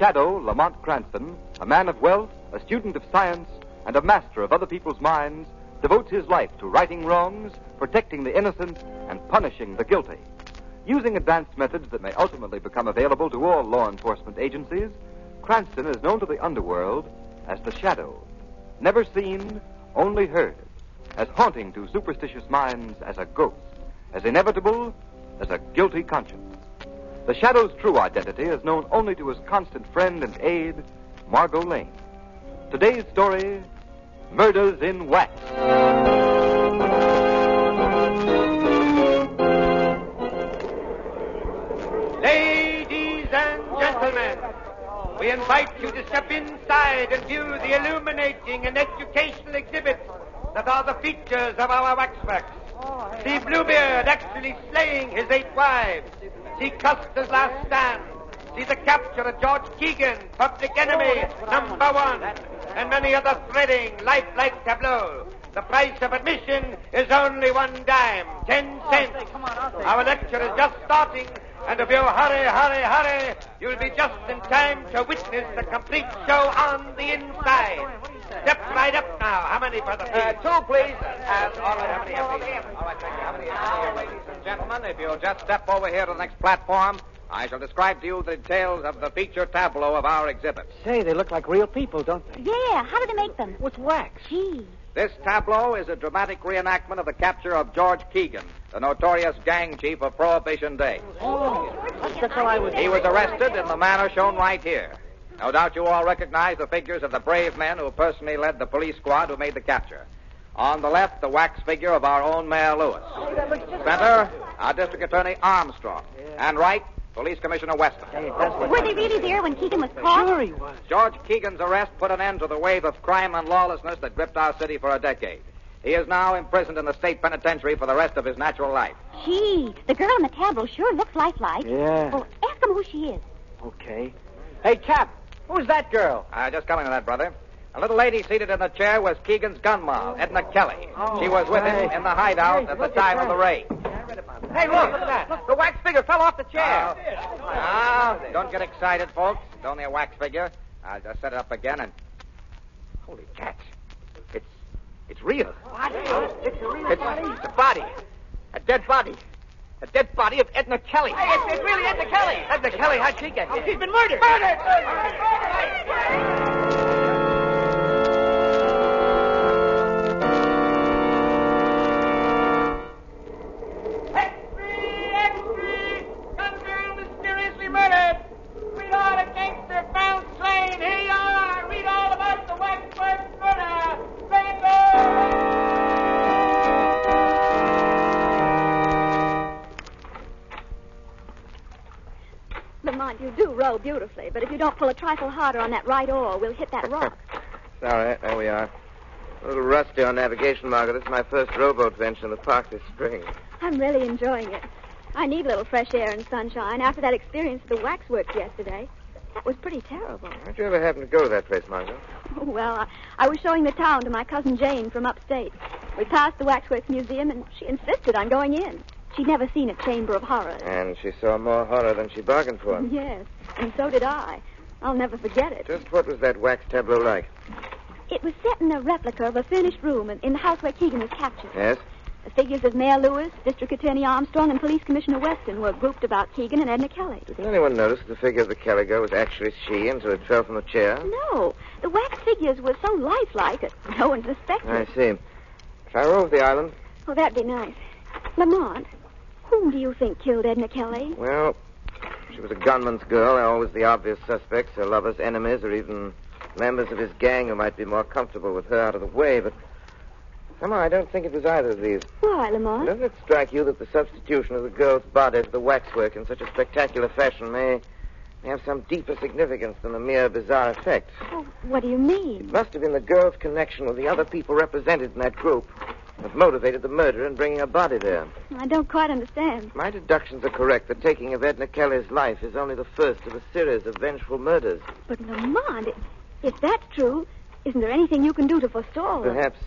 Shadow, Lamont Cranston, a man of wealth, a student of science, and a master of other people's minds, devotes his life to righting wrongs, protecting the innocent, and punishing the guilty. Using advanced methods that may ultimately become available to all law enforcement agencies, Cranston is known to the underworld as the Shadow. Never seen, only heard. As haunting to superstitious minds as a ghost. As inevitable as a guilty conscience. The Shadow's true identity is known only to his constant friend and aide, Margot Lane. Today's story, Murders in Wax. Ladies and gentlemen, we invite you to step inside and view the illuminating and educational exhibits that are the features of our waxworks. See Bluebeard actually slaying his 8 wives. See Custer's last stand. See the capture of George Keegan, public enemy #1, and many other thrilling, lifelike tableaux. The price of admission is only 1 dime, 10 cents. Our lecture is just starting, and if you hurry, you'll be just in time to witness the complete show on the inside. Step right up now. How many for the fees? 2, please. All right, how many? All right, thank you. How many? Ladies and gentlemen, if you'll just step over here to the next platform, I shall describe to you the details of the feature tableau of our exhibit. Say, they look like real people, don't they? Yeah, how do they make them? With wax. Gee. This tableau is a dramatic reenactment of the capture of George Keegan, the notorious gang chief of Prohibition Day. Oh, that's the fellow I was... He was arrested in the manner shown right here. No doubt you all recognize the figures of the brave men who personally led the police squad who made the capture. On the left, the wax figure of our own Mayor Lewis. Center, our District Attorney Armstrong. And right, Police Commissioner Weston. Were they really there when Keegan was caught? Sure he was. George Keegan's arrest put an end to the wave of crime and lawlessness that gripped our city for a decade. He is now imprisoned in the state penitentiary for the rest of his natural life. Gee, the girl in the tableau sure looks lifelike. Yeah. Well, ask him who she is. Okay. Hey, Cap, who's that girl? Just coming to that, brother. A little lady seated in the chair was Keegan's gun moll, Edna Kelly. She was with him in the hideout at the time of the raid. Hey, look at that. The wax figure fell off the chair. Don't get excited, folks. It's only a wax figure. I'll just set it up again and... Holy cats. It's real. What? It's a body. A dead body. A dead body of Edna Kelly. Hey, it's really Edna Kelly. Edna Kelly, how'd she get here? She's been murdered. Extra! Gun mysteriously murdered. Read all the gangster found slain. Here you are. Read all about the waxworks murder. Lamont, you do row beautifully, but if you don't pull a trifle harder on that right oar, we'll hit that rock. Sorry, there we are. A little rusty on navigation, Margaret. This is my first rowboat venture in the park this spring. I'm really enjoying it. I need a little fresh air and sunshine after that experience at the waxworks yesterday. That was pretty terrible. How'd you ever happen to go to that place, Margaret? Oh, well, I was showing the town to my cousin Jane from upstate. We passed the Waxworks Museum, and she insisted on going in. She'd never seen a chamber of horrors. And she saw more horror than she bargained for. Yes, and so did I. I'll never forget it. Just what was that wax tableau like? It was set in a replica of a furnished room in the house where Keegan was captured. Yes? The figures of Mayor Lewis, District Attorney Armstrong, and Police Commissioner Weston were grouped about Keegan and Edna Kelly. Didn't anyone notice the figure of the Kelly girl was actually she until it fell from the chair? No. The wax figures were so lifelike that no one suspected. I see. Shall I row off the island? Oh, that'd be nice. Lamont, whom do you think killed Edna Kelly? Well, she was a gunman's girl. They're always the obvious suspects, her lovers, enemies, or even members of his gang who might be more comfortable with her out of the way, but somehow I don't think it was either of these. Why, Lamont? Doesn't it strike you that the substitution of the girl's body to the waxwork in such a spectacular fashion may have some deeper significance than a mere bizarre effect? Oh, what do you mean? It must have been the girl's connection with the other people represented in that group that motivated the murder in bringing her body there. I don't quite understand. My deductions are correct. The taking of Edna Kelly's life is only the first of a series of vengeful murders. But, Lamont, if that's true, isn't there anything you can do to forestall them? Perhaps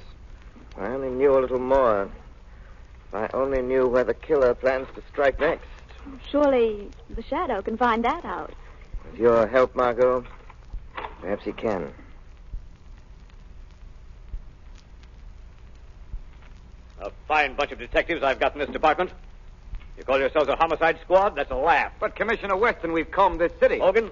I only knew a little more. If I only knew where the killer plans to strike next. Surely the Shadow can find that out. With your help, Margot, perhaps he can. A fine bunch of detectives I've got in this department. You call yourselves a homicide squad? That's a laugh. But, Commissioner Weston, we've combed this city. Hogan,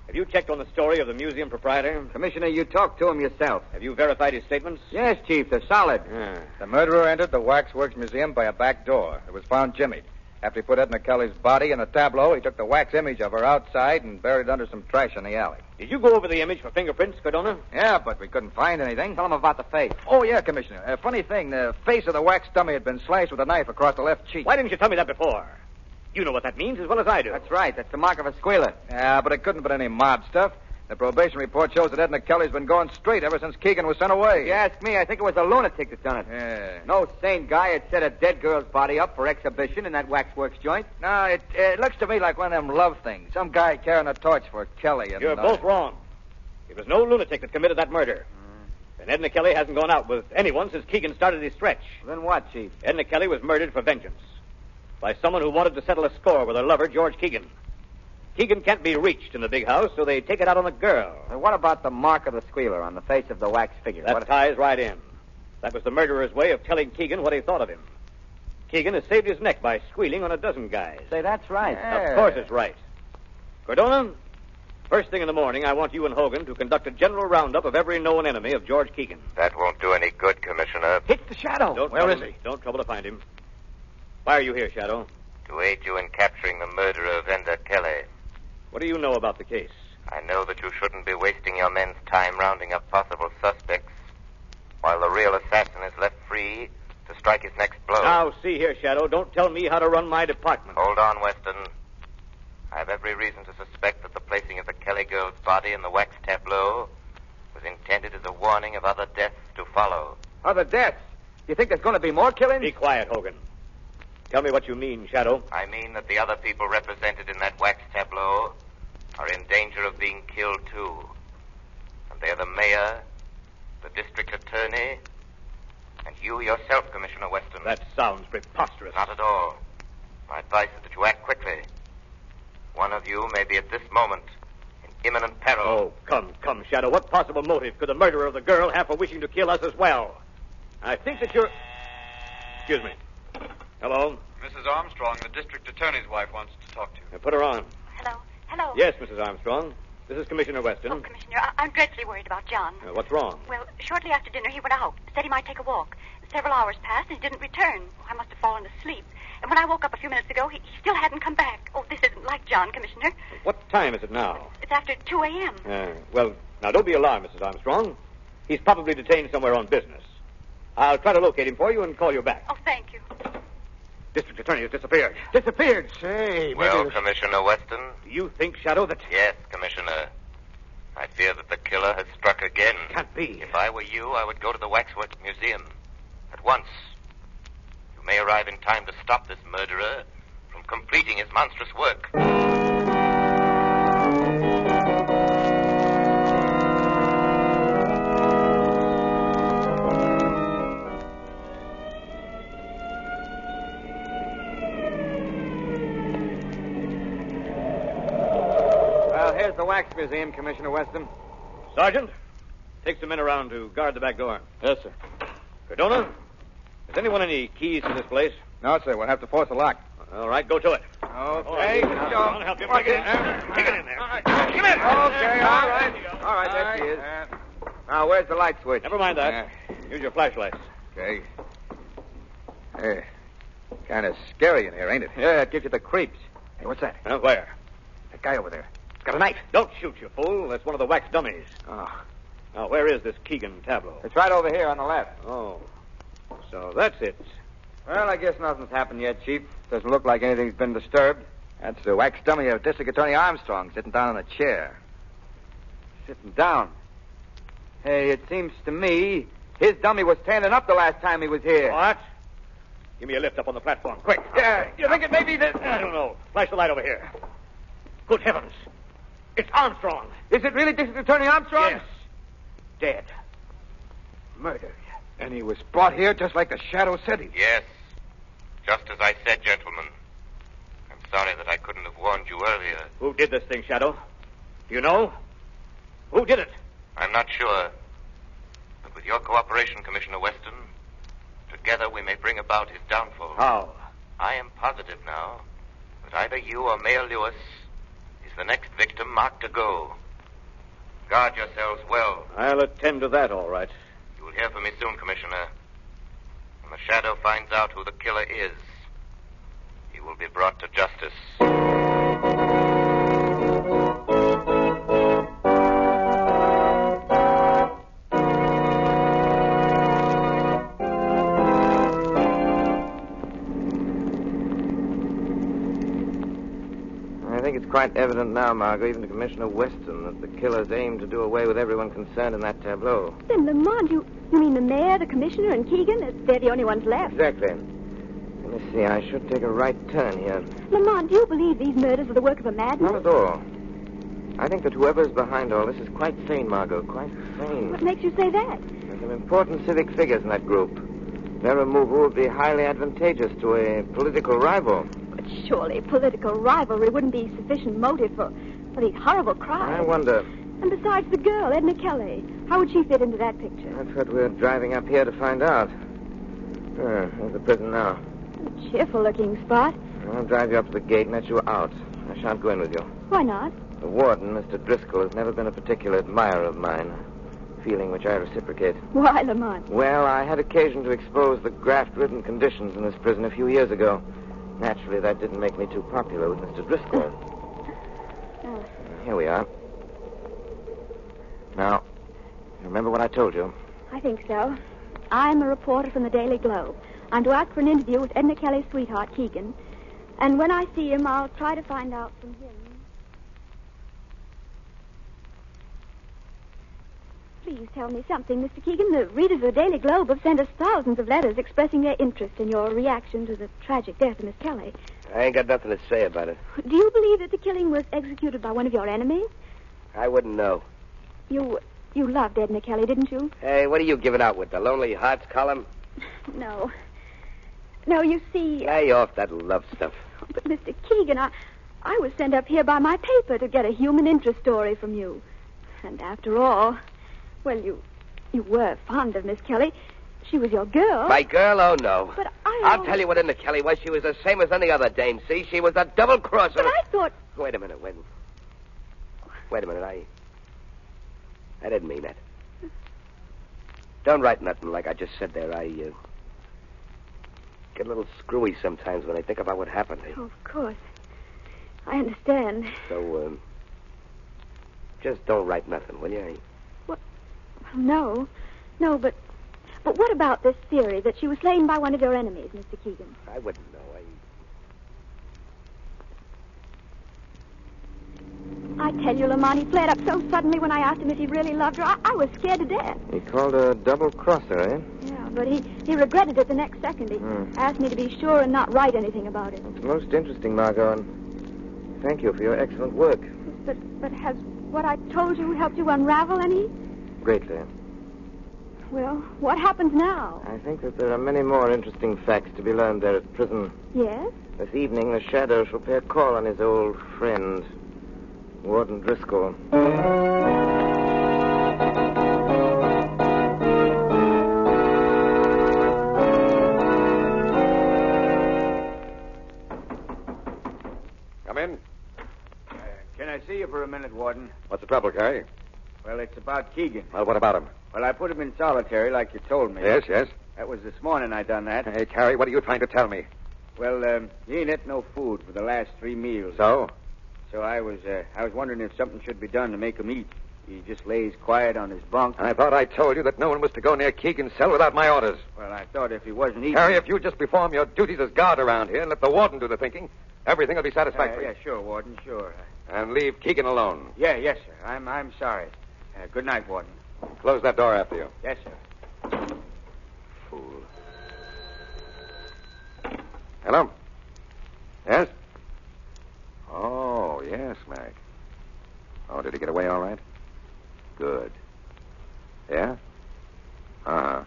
have you checked on the story of the museum proprietor? Commissioner, you talked to him yourself. Have you verified his statements? Yes, Chief, they're solid. Yeah. The murderer entered the Waxworks Museum by a back door. It was found jimmied. After he put Edna Kelly's body in a tableau, he took the wax image of her outside and buried it under some trash in the alley. Did you go over the image for fingerprints, Cardona? Yeah, but we couldn't find anything. Tell him about the face. Oh, yeah, Commissioner. Funny thing, the face of the wax dummy had been slashed with a knife across the left cheek. Why didn't you tell me that before? You know what that means as well as I do. That's right. That's the mark of a squealer. Yeah, but it couldn't have been any mob stuff. The probation report shows that Edna Kelly's been going straight ever since Keegan was sent away. If you ask me, I think it was a lunatic that done it. Yeah. No sane guy had set a dead girl's body up for exhibition in that waxworks joint. No, it looks to me like one of them love things. Some guy carrying a torch for Kelly. And, You're both wrong. It was no lunatic that committed that murder. And Edna Kelly hasn't gone out with anyone since Keegan started his stretch. Then what, Chief? Edna Kelly was murdered for vengeance by someone who wanted to settle a score with her lover, George Keegan. Keegan can't be reached in the big house, so they take it out on the girl. And what about the mark of the squealer on the face of the wax figure? That ties right in. That was the murderer's way of telling Keegan what he thought of him. Keegan has saved his neck by squealing on a dozen guys. Say, that's right. Of course it's right. Cardona, first thing in the morning, I want you and Hogan to conduct a general roundup of every known enemy of George Keegan. That won't do any good, Commissioner. It's the Shadow. Where is he? Don't trouble to find him. Why are you here, Shadow? To aid you in capturing the murderer of Edna Kelly. What do you know about the case? I know that you shouldn't be wasting your men's time rounding up possible suspects while the real assassin is left free to strike his next blow. Now, see here, Shadow. Don't tell me how to run my department. Hold on, Weston. I have every reason to suspect that the placing of the Kelly girl's body in the wax tableau was intended as a warning of other deaths to follow. Other deaths? You think there's going to be more killings? Be quiet, Hogan. Tell me what you mean, Shadow. I mean that the other people represented in that wax tableau are in danger of being killed, too. And they're the mayor, the district attorney, and you yourself, Commissioner Weston. That sounds preposterous. Not at all. My advice is that you act quickly. One of you may be at this moment in imminent peril. Oh, come, Shadow. What possible motive could the murderer of the girl have for wishing to kill us as well? I think that you're... Excuse me. Hello? Mrs. Armstrong, the district attorney's wife, wants to talk to you. Put her on. Hello. Yes, Mrs. Armstrong. This is Commissioner Weston. Oh, Commissioner, I'm dreadfully worried about John. What's wrong? Well, shortly after dinner, he went out, said he might take a walk. Several hours passed, and he didn't return. I must have fallen asleep. And when I woke up a few minutes ago, he still hadn't come back. Oh, this isn't like John, Commissioner. What time is it now? It's after 2 a.m. Well, now, don't be alarmed, Mrs. Armstrong. He's probably detained somewhere on business. I'll try to locate him for you and call you back. Oh, thank you. District attorney has disappeared. Disappeared? Say, Well, Commissioner Weston? Do you think, Shadow, that... Yes, Commissioner. I fear that the killer has struck again. Can't be. If I were you, I would go to the Waxworks Museum at once. You may arrive in time to stop this murderer from completing his monstrous work. Here's the Wax Museum, Commissioner Weston. Sergeant, take some men around to guard the back door. Yes, sir. Cardona, has anyone any keys to this place? No, sir. We'll have to force the lock. All right, go to it. Okay. I'll help you. Take it in there. Come in. Okay, all right. All right, there she is. Now, where's the light switch? Never mind that. Use your flashlights. Okay. Hey, kind of scary in here, ain't it? Yeah, it gives you the creeps. Hey, what's that? Where? That guy over there. He's got a knife. Don't shoot, you fool. That's one of the wax dummies. Oh. Now, where is this Keegan tableau? It's right over here on the left. Oh. So that's it. Well, I guess nothing's happened yet, Chief. Doesn't look like anything's been disturbed. That's the wax dummy of District Attorney Armstrong sitting down in a chair. Sitting down. Hey, it seems to me his dummy was standing up the last time he was here. What? Give me a lift up on the platform, quick. Yeah, you think it may be that... I don't know. Flash the light over here. Good heavens. It's Armstrong. Is it really District Attorney Armstrong? Yes. Dead. Murdered. And he was brought here just like the Shadow said he... Yes, just as I said, gentlemen. And sorry that I couldn't have warned you earlier. Who did this thing, Shadow? Do you know? Who did it? I'm not sure. But with your cooperation, Commissioner Weston, together we may bring about his downfall. How? I am positive now that either you or Mayor Lewis is the next victim marked to go. Guard yourselves well. I'll attend to that, all right. You will hear from me soon, Commissioner. When the Shadow finds out who the killer is, he will be brought to justice. I think it's quite evident now, Margot, even to Commissioner Weston, that the killers aim to do away with everyone concerned in that tableau. Then, Lamont, you mean the mayor, the commissioner, and Keegan? They're the only ones left. Exactly. Let me see, I should take a right turn here. Lamont, do you believe these murders are the work of a madman? Not at all. I think that whoever's behind all this is quite sane, Margot, quite sane. What makes you say that? There's some important civic figures in that group. Their removal would be highly advantageous to a political rival. But surely political rivalry wouldn't be sufficient motive for these horrible crimes. I wonder. And besides the girl, Edna Kelly, how would she fit into that picture? That's what we're driving up here to find out. There's the prison now. A cheerful-looking spot. I'll drive you up to the gate and let you out. I shan't go in with you. Why not? The warden, Mr. Driscoll, has never been a particular admirer of mine. A feeling which I reciprocate. Why, Lamont? Well, I had occasion to expose the graft-ridden conditions in this prison a few years ago. Naturally, that didn't make me too popular with Mr. Driscoll. Here we are. Now, you remember what I told you? I think so. I'm a reporter from the Daily Globe. I'm to ask for an interview with Edna Kelly's sweetheart, Keegan. And when I see him, I'll try to find out from him. Please tell me something, Mr. Keegan. The readers of the Daily Globe have sent us thousands of letters expressing their interest in your reaction to the tragic death of Miss Kelly. I ain't got nothing to say about it. Do you believe that the killing was executed by one of your enemies? I wouldn't know. You loved Edna Kelly, didn't you? Hey, what are you giving out with, the Lonely Hearts column? No. No, you see... Lay off that love stuff. But, Mr. Keegan, I was sent up here by my paper to get a human interest story from you. And after all... Well, you were fond of Miss Kelly. She was your girl. My girl? Oh, no. But I'll tell you what Edna Kelly was. She was the same as any other dame, see? She was a double-crosser. But I thought... Wait a minute, Wait a minute, I didn't mean that. Don't write nothing like I just said there. I get a little screwy sometimes when I think about what happened. Oh, of course. I understand. So, just don't write nothing, will you? No, but what about this theory that she was slain by one of your enemies, Mr. Keegan? I wouldn't know. I tell you, Lamont, he flared up so suddenly when I asked him if he really loved her. I was scared to death. He called her a double-crosser, eh? Yeah, but he regretted it the next second. He asked me to be sure and not write anything about it. It's most interesting, Margot, and thank you for your excellent work. But has what I told you helped you unravel any? Greatly. Well, what happens now? I think that there are many more interesting facts to be learned there at prison. Yes? This evening, the Shadow shall pay a call on his old friend, Warden Driscoll. Come in. Can I see you for a minute, Warden? What's the trouble, Carey? Well, it's about Keegan. Well, what about him? Well, I put him in solitary like you told me. Yes. That was this morning I done that. Hey, Carey, what are you trying to tell me? Well, he ain't ate no food for the last 3 meals. So? So I was wondering if something should be done to make him eat. He just lays quiet on his bunk. I thought I told you that no one was to go near Keegan's cell without my orders. Well, I thought if he wasn't eating... Carey, if you just perform your duties as guard around here and let the warden do the thinking, everything will be satisfactory. Yeah, sure, Warden, sure. And leave Keegan alone. Yes, sir. I'm sorry. Good night, Warden. Close that door after you. Yes, sir. Fool. Hello? Yes? Oh, yes, Mac. Oh, did he get away all right? Good. Yeah? Uh-huh.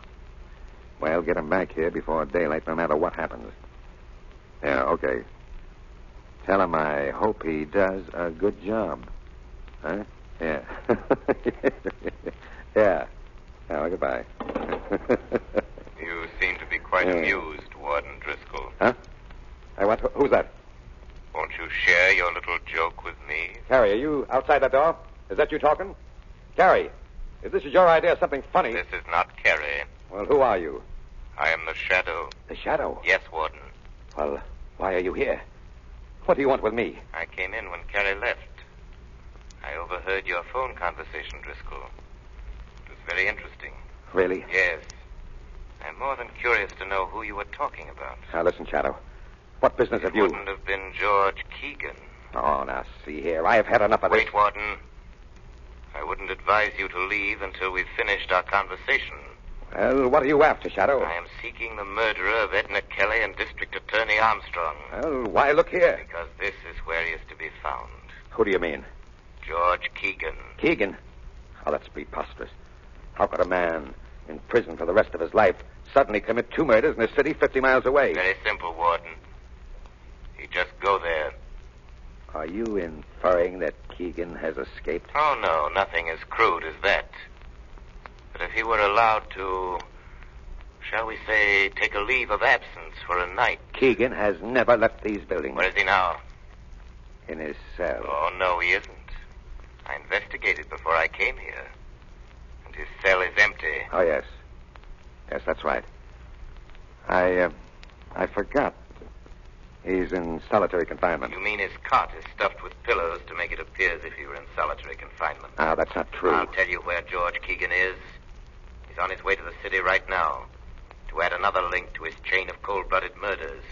Well, get him back here before daylight, no matter what happens. Yeah, okay. Tell him I hope he does a good job. Huh? Yeah. Yeah. Well, goodbye. You seem to be quite amused, Warden Driscoll. Huh? Hey, what? Who's that? Won't you share your little joke with me? Carrie, are you outside that door? Is that you talking? Carrie, if this is your idea of something funny... This is not Carrie. Well, who are you? I am the Shadow. The Shadow? Yes, Warden. Well, why are you here? What do you want with me? I came in when Carrie left. I overheard your phone conversation, Driscoll. It was very interesting. Really? Yes. I'm more than curious to know who you were talking about. Now, listen, Shadow. What business have you... It wouldn't have been George Keegan. Oh, now, see here. I have had enough of this. Wait, Warden. I wouldn't advise you to leave until we've finished our conversation. Well, what are you after, Shadow? I am seeking the murderer of Edna Kelly and District Attorney Armstrong. Well, why look here? Because this is where he is to be found. Who do you mean? George Keegan. Keegan? Oh, that's preposterous. How could a man in prison for the rest of his life suddenly commit 2 murders in a city 50 miles away? Very simple, Warden. You just go there. Are you inferring that Keegan has escaped? Oh, no, nothing as crude as that. But if he were allowed to, shall we say, take a leave of absence for a night. Keegan has never left these buildings. Where is he now? In his cell. Oh, no, he isn't. I investigated before I came here. And his cell is empty. Oh, yes. Yes, that's right. I forgot. He's in solitary confinement. You mean his cot is stuffed with pillows to make it appear as if he were in solitary confinement? Ah, that's not true. I'll tell you where George Keegan is. He's on his way to the city right now to add another link to his chain of cold-blooded murders.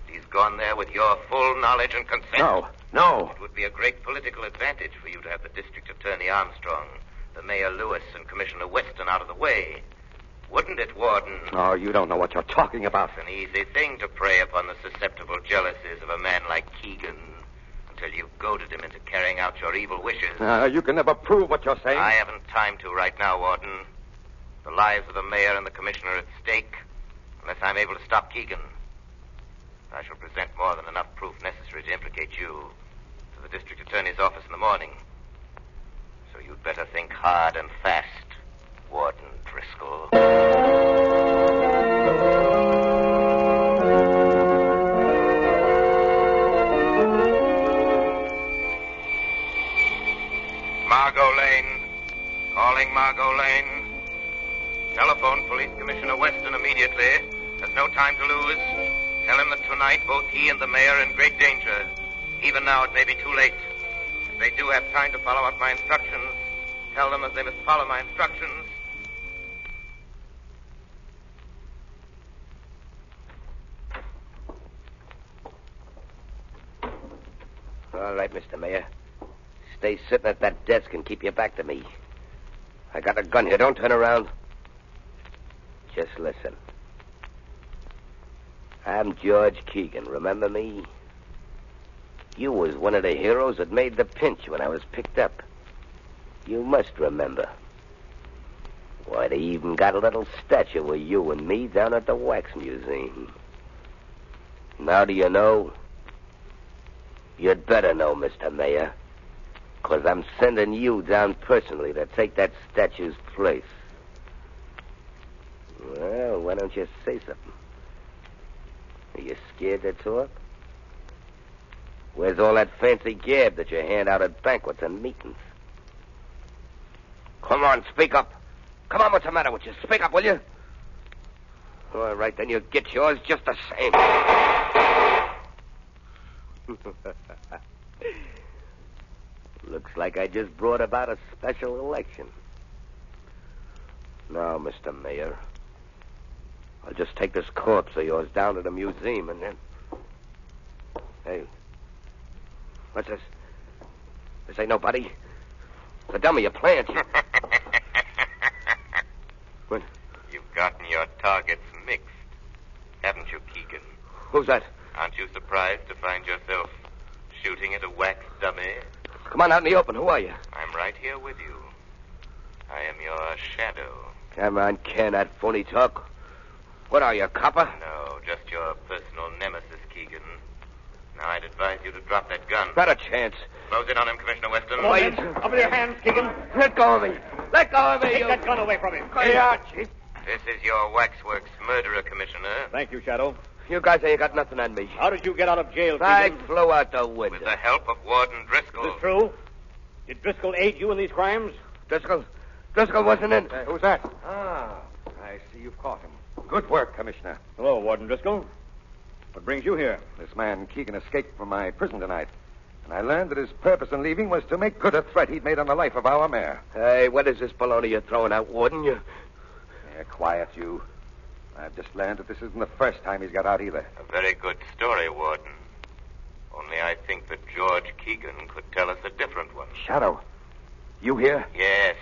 He's gone there with your full knowledge and consent. No. It would be a great political advantage for you to have the District Attorney Armstrong, the Mayor Lewis, and Commissioner Weston out of the way. Wouldn't it, Warden? Oh, you don't know what you're talking about. It's an easy thing to prey upon the susceptible jealousies of a man like Keegan until you've goaded him into carrying out your evil wishes. You can never prove what you're saying. I haven't time to right now, Warden. The lives of the mayor and the commissioner are at stake unless I'm able to stop Keegan. I shall present more than enough proof necessary to implicate you to the district attorney's office in the morning. So you'd better think hard and fast, Warden Driscoll. Margot Lane. Calling Margot Lane. Telephone Police Commissioner Weston immediately. There's no time to lose. Tell him that tonight both he and the mayor are in great danger. Even now it may be too late. If they do have time to follow up my instructions, tell them that they must follow my instructions. All right, Mr. Mayor. Stay sitting at that desk and keep your back to me. I got a gun here. Don't turn around. Just listen. I'm George Keegan. Remember me? You was one of the heroes that made the pinch when I was picked up. You must remember. Why, they even got a little statue of you and me down at the Wax Museum. Now do you know? You'd better know, Mr. Mayor, because I'm sending you down personally to take that statue's place. Well, why don't you say something? Are you scared to talk? Where's all that fancy gab that you hand out at banquets and meetings? Come on, speak up. Come on, what's the matter with you? Speak up, will you? All right, then you'll get yours just the same. Looks like I just brought about a special election. Now, Mr. Mayor, I'll just take this corpse of yours down to the museum and then... Hey, what's this? This ain't nobody. It's a dummy, a plant. What? You've gotten your targets mixed, haven't you, Keegan? Who's that? Aren't you surprised to find yourself shooting at a wax dummy? Come on out in the open. Who are you? I'm right here with you. I am your shadow. Come on, can that phony talk. What are you, a copper? No, just your personal nemesis, Keegan. Now, I'd advise you to drop that gun. Not a chance. Close in on him, Commissioner Weston. Wait. Up with your hands, Keegan. Let go of me. Let go of me. Take that gun away from him. Yeah, Chief. This is your waxworks murderer, Commissioner. Thank you, Shadow. You guys ain't got nothing on me. How did you get out of jail, I Keegan? flew out the window. With the help of Warden Driscoll. Is this true? Did Driscoll aid you in these crimes? Driscoll wasn't in. Who's that? Ah, I see you've caught him. Good work, Commissioner. Hello, Warden Driscoll. What brings you here? This man, Keegan, escaped from my prison tonight. And I learned that his purpose in leaving was to make good a threat he'd made on the life of our mayor. Hey, what is this baloney you're throwing out, Warden? Quiet, you. I've just learned that this isn't the first time he's got out either. A very good story, Warden. Only I think that George Keegan could tell us a different one. Shadow, you here? Yes.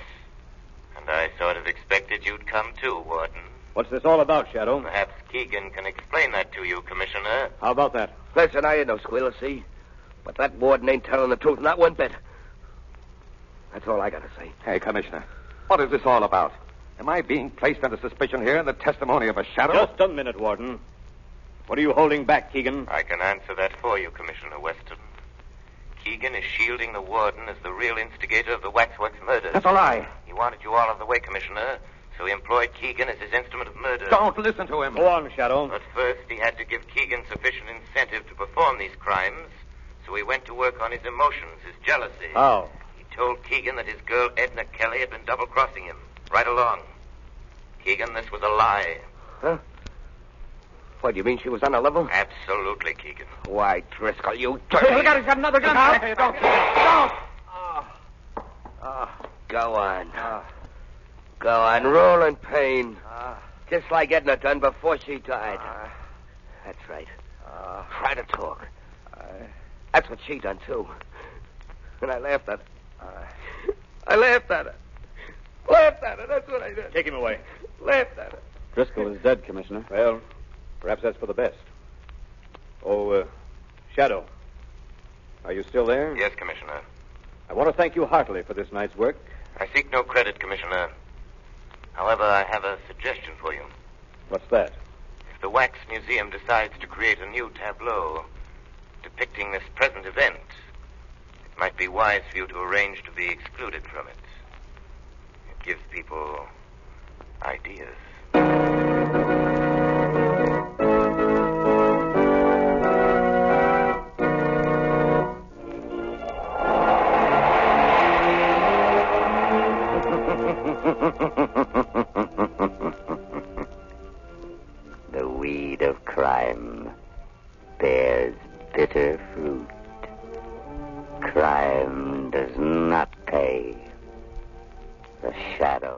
And I sort of expected you'd come too, Warden. What's this all about, Shadow? Perhaps Keegan can explain that to you, Commissioner. How about that? Listen, I ain't no squealer, see? But that warden ain't telling the truth, not one bit. That's all I gotta say. Hey, Commissioner, what is this all about? Am I being placed under suspicion here in the testimony of a shadow? Just a minute, Warden. What are you holding back, Keegan? I can answer that for you, Commissioner Weston. Keegan is shielding the warden as the real instigator of the Waxworks murders. That's a lie. He wanted you all out of the way, Commissioner, so he employed Keegan as his instrument of murder. Don't listen to him. Go on, Shadow. But first, he had to give Keegan sufficient incentive to perform these crimes, so he went to work on his emotions, his jealousy. How? He told Keegan that his girl, Edna Kelly, had been double-crossing him, right along. Keegan, this was a lie. Huh? What, do you mean she was on a level? Absolutely, Keegan. Why, Driscoll, you dirty... Hey, look out, he's got another gun. Hey, don't. Go on. Go on, roll in pain. Just like Edna done before she died. That's right. Try to talk. That's what she done, too. And I laughed at her. I laughed at her. Laughed at her, that's what I did. Take him away. Laughed at her. Driscoll is dead, Commissioner. Well, perhaps that's for the best. Oh, Shadow. Are you still there? Yes, Commissioner. I want to thank you heartily for this night's work. I seek no credit, Commissioner. However, I have a suggestion for you. What's that? If the Wax Museum decides to create a new tableau depicting this present event, it might be wise for you to arrange to be excluded from it. It gives people ideas. The weed of crime bears bitter fruit. Crime does not pay. The shadow.